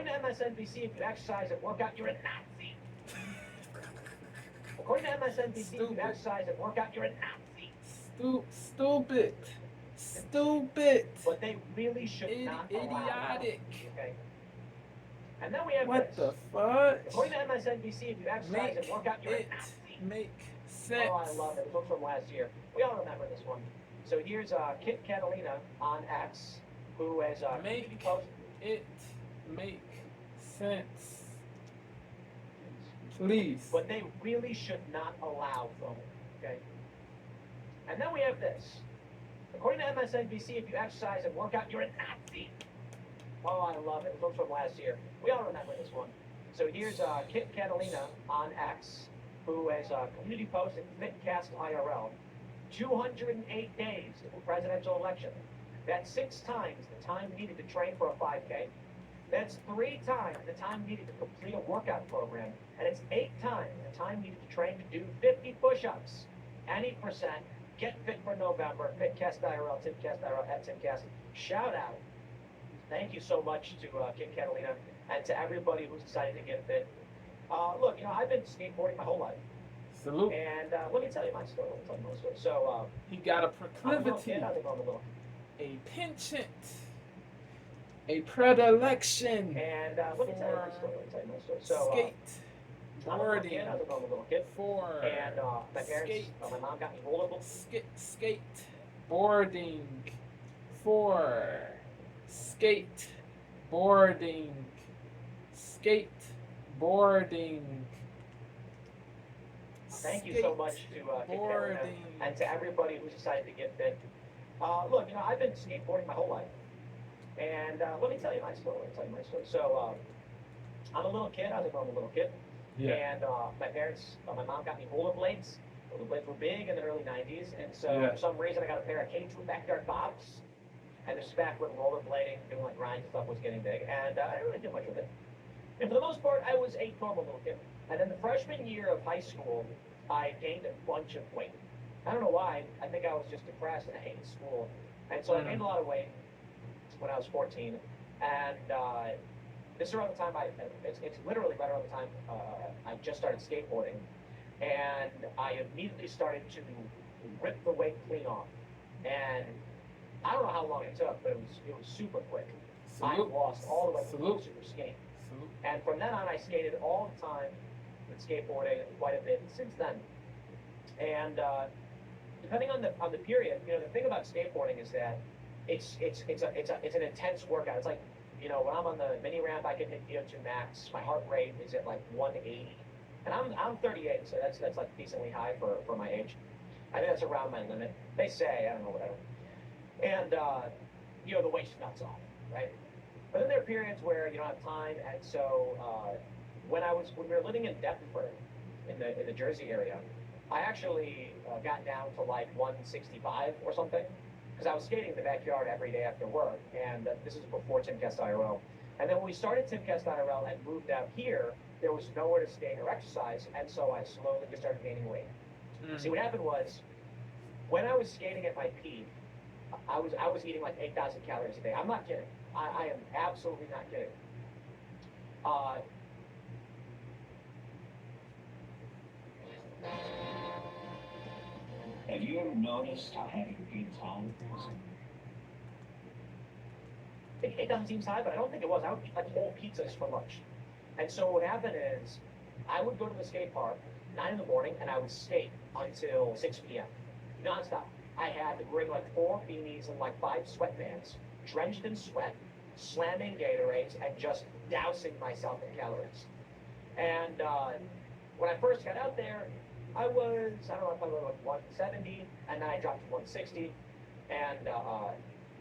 According to MSNBC, if you exercise and work out, you're a Nazi. According to MSNBC, if you exercise and work out, you're a Nazi. Stupid. Stupid. But they really should not allow. Idiotic. Okay. And then we have what this. the fuck? According to MSNBC, if you exercise and work out, you're a Nazi. Make sense. Oh, I love it. It was from last year. We all remember this one. So here's Kit Catalina on X, who has make posted. It make sense. Please. But they really should not allow them. Okay. And then we have this. According to MSNBC, if you exercise and work out, you're a Nazi. Oh, I love it. It was from last year. We all remember this one. So here's Kit Catalina on X, who has community posted FitCast IRL. 208 days to the presidential election. That's 6 times the time needed to train for a 5K. That's 3 times the time needed to complete a workout program. And it's 8 times the time needed to train to do 50 push-ups. Any percent. Get fit for November. FitCast IRL, TimCast IRL, at TimCast. Shout out. Thank you so much to Kit Catalina and to everybody who's decided to get fit. Look, I've been skateboarding my whole life. Salute. And let me tell you my story. So he got a proclivity, a penchant, a predilection. And let me tell you my story. So skateboarding. I was a little kid. For and my parents, my mom got me rollerblades. Skateboarding. For skateboarding. Skateboarding. Thank you so much to Kit Catalina and to everybody who's decided to get fit. Look, I've been skateboarding my whole life. And let me tell you my story. So I'm a little kid. I was a little kid. Yeah. And my parents, my mom got me rollerblades. Rollerblades were big in the early 90s. And so for some reason, I got a pair of K2 backyard bobs. And this is back when rollerblading, doing like grind stuff was getting big. And I didn't really do much with it. And for the most part, I was a normal little kid. And then the freshman year of high school, I gained a bunch of weight. I don't know why. I think I was just depressed and I hated school. And so I gained a lot of weight when I was 14. And this is around the time it's literally right around the time I just started skateboarding. And I immediately started to rip the weight clean off. And I don't know how long it took, but it was super quick. Salute. I lost all the way to Salute. super skate. Salute. And from then on, I skated all the time with skateboarding quite a bit since then. And depending on the period, the thing about skateboarding is that it's an intense workout. It's like, when I'm on the mini ramp, I can hit VO2 max. My heart rate is at like 180, and I'm 38, so that's like decently high for my age. I think that's around my limit. They say, I don't know, whatever. And the weight's nuts off, right? But then there are periods where you don't have time, and so when we were living in Deptford, in the Jersey area, I actually got down to like 165 or something, because I was skating in the backyard every day after work, and this is before TimCast IRL. And then when we started TimCast IRL and moved out here, there was nowhere to skate or exercise, and so I slowly just started gaining weight. See, what happened was, when I was skating at my peak, I was eating like 8,000 calories a day. I'm not kidding. I am absolutely not kidding. Have you ever noticed how heavy your feet is? It doesn't seem high, but I don't think it was. I would eat like whole pizzas for lunch. And so what happened is, I would go to the skate park 9 in the morning, and I would skate until 6 p.m. nonstop. I had to bring like 4 beanies and like 5 sweatbands, drenched in sweat, slamming Gatorades, and just dousing myself in calories. And when I first got out there, I was, I don't know, probably like 170, and then I dropped to 160. And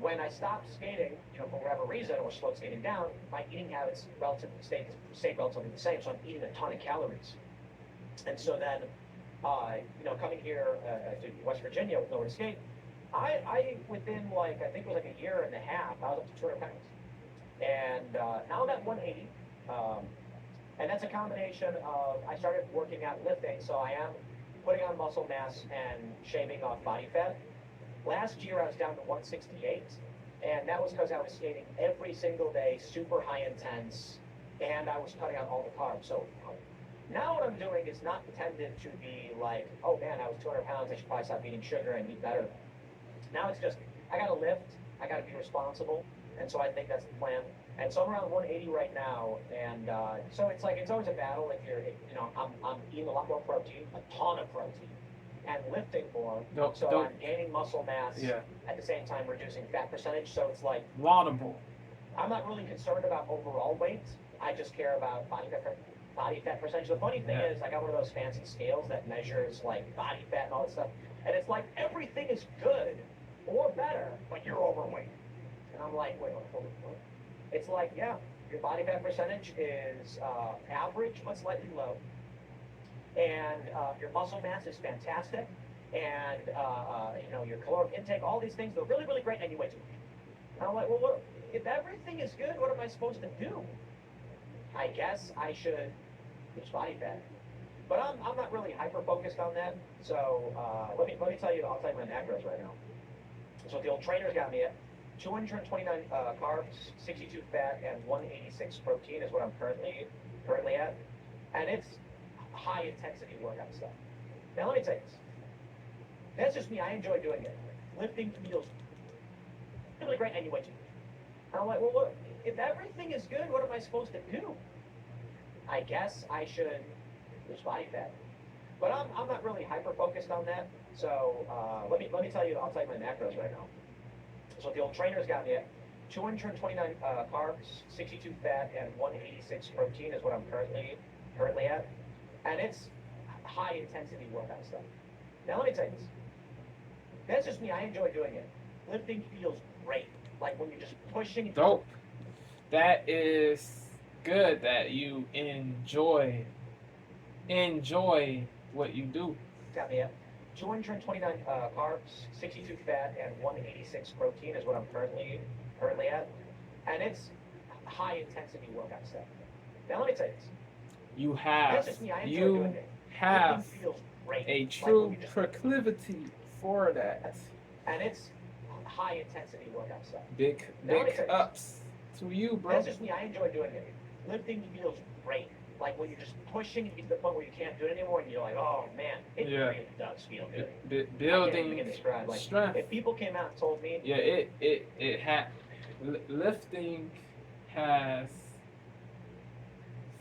when I stopped skating, for whatever reason, or slowed skating down, my eating habits stayed relatively the same, so I'm eating a ton of calories. And so then, coming here to West Virginia with nowhere to skate, I within like, I think it was like a year and a half, I was up to 200 pounds. And now I'm at 180. And that's a combination of, I started working out lifting, so I am putting on muscle mass and shaving off body fat. Last year I was down to 168, and that was because I was skating every single day, super high intense, and I was cutting out all the carbs. So now what I'm doing is not intended to be like, oh man, I was 200 pounds, I should probably stop eating sugar and eat better. Now it's just, I gotta lift, I gotta be responsible, and so I think that's the plan. And so I'm around 180 right now, and so it's like, it's always a battle if you're, you know, I'm eating a lot more protein, a ton of protein, and lifting more, so I'm gaining muscle mass, at the same time reducing fat percentage, so it's like, laudable. I'm not really concerned about overall weight, I just care about body fat percentage. The funny thing is, I got one of those fancy scales that measures like body fat and all that stuff, and it's like everything is good or better, but you're overweight. And I'm like, wait, hold on. It's like, yeah, your body fat percentage is average but slightly low, and your muscle mass is fantastic, and you know, your caloric intake, all these things, they're really, really great, and you weigh too much. And I'm like, well, what, if everything is good, what am I supposed to do? I guess I should lose body fat. But I'm not really hyper-focused on that, so let me tell you, I'll tell you my macros right now. So the old trainer's got me at 229 carbs, 62 fat, and 186 protein is what I'm currently at. And it's high-intensity workout stuff. Now let me tell you this. That's just me, I enjoy doing it. Lifting feels really great, and you weigh too much. And I'm like, well, what, if everything is good, what am I supposed to do? I guess I should lose body fat. But I'm not really hyper-focused on that, so let me tell you, I'll tell you my macros right now. So the old trainer's got me at 229 carbs, 62 fat, and 186 protein is what I'm currently at. And it's high-intensity workout stuff. Now let me tell you this. That's just me, I enjoy doing it. Lifting feels great. Like when you're just pushing. Dope. That is good that you enjoy what you do. Got me at 229 carbs, 62 fat, and 186 protein is what I'm currently at. And it's high-intensity workout stuff. Now let me tell you this. You have That's just me, I enjoy doing it. Lifting feels great. a Like true when you just proclivity for that. And it's high-intensity workout stuff. Big ups to you, bro. That's just me, I enjoy doing it. Lifting feels great. Like when you're just pushing to the point where you can't do it anymore, and you're like, oh man, it really does feel good. Building like, strength. If people came out and told me, lifting has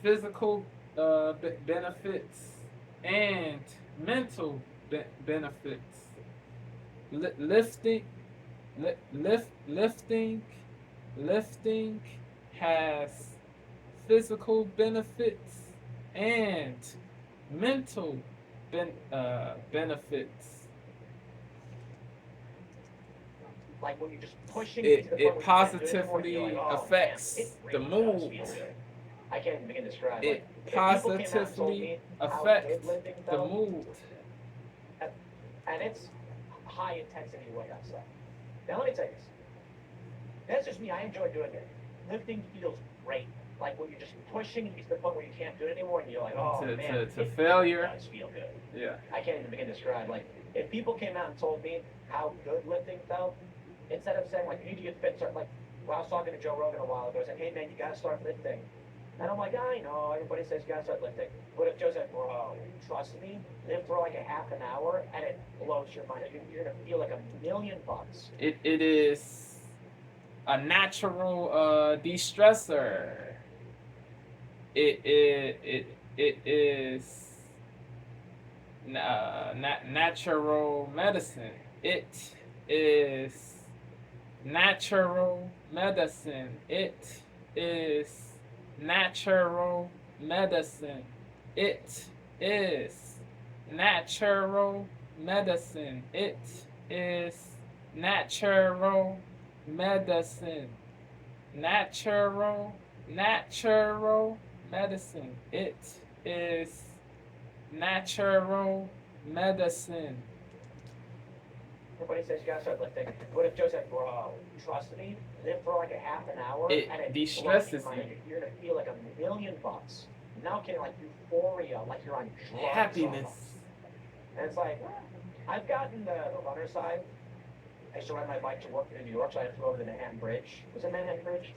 physical benefits and mental benefits. Lifting has physical benefits and mental benefits. like when you're just pushing It to the point where you can't do it anymore, positively you're like, oh, affects man, it the really mood. does feel good. I can't even begin to describe. It Like, if people came out and told positively me how affects good lifting the felt, mood. and it's high-intensity workout stuff. Now let me tell you this. That's just me, I enjoy doing it. Lifting feels great. Like when you're just pushing to the point where you can't do it anymore, and you're like, oh man, to it failure. does feel good. Yeah. I can't even begin to describe. Like if people came out and told me how good lifting felt, instead of saying like you need to get fit, start like. Well, I was talking to Joe Rogan a while ago. I said, hey man, you gotta start lifting. And I'm like, I know, everybody says you gotta start lifting. But if Joe said, bro, trust me, lift for like a half an hour, and it blows your mind. You're gonna feel like $1 million. It is a natural de-stressor. It is natural medicine. It is natural medicine. It is natural medicine. It is natural medicine. It is natural medicine. Natural medicine. It is natural medicine. Everybody says you gotta start lifting. What if Joe said, bro, trust me, lift for like a half an hour, It and it de-stresses blows your mind. you. You're gonna feel like $1 million. Now getting like euphoria, like you're on drugs. Happiness. almost. And it's like, I've gotten the runner side. I used to ride my bike to work in New York, so I had to go over the Manhattan Bridge. Was it Manhattan Bridge?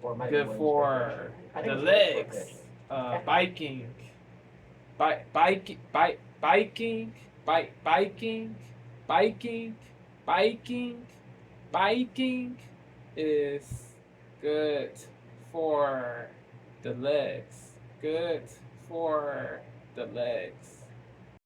Or it might have Good been for I think the it was Williamsburg legs. pitch. Biking. Biking. Biking. Biking. Biking. Biking. Biking is good for the legs. Good for the legs.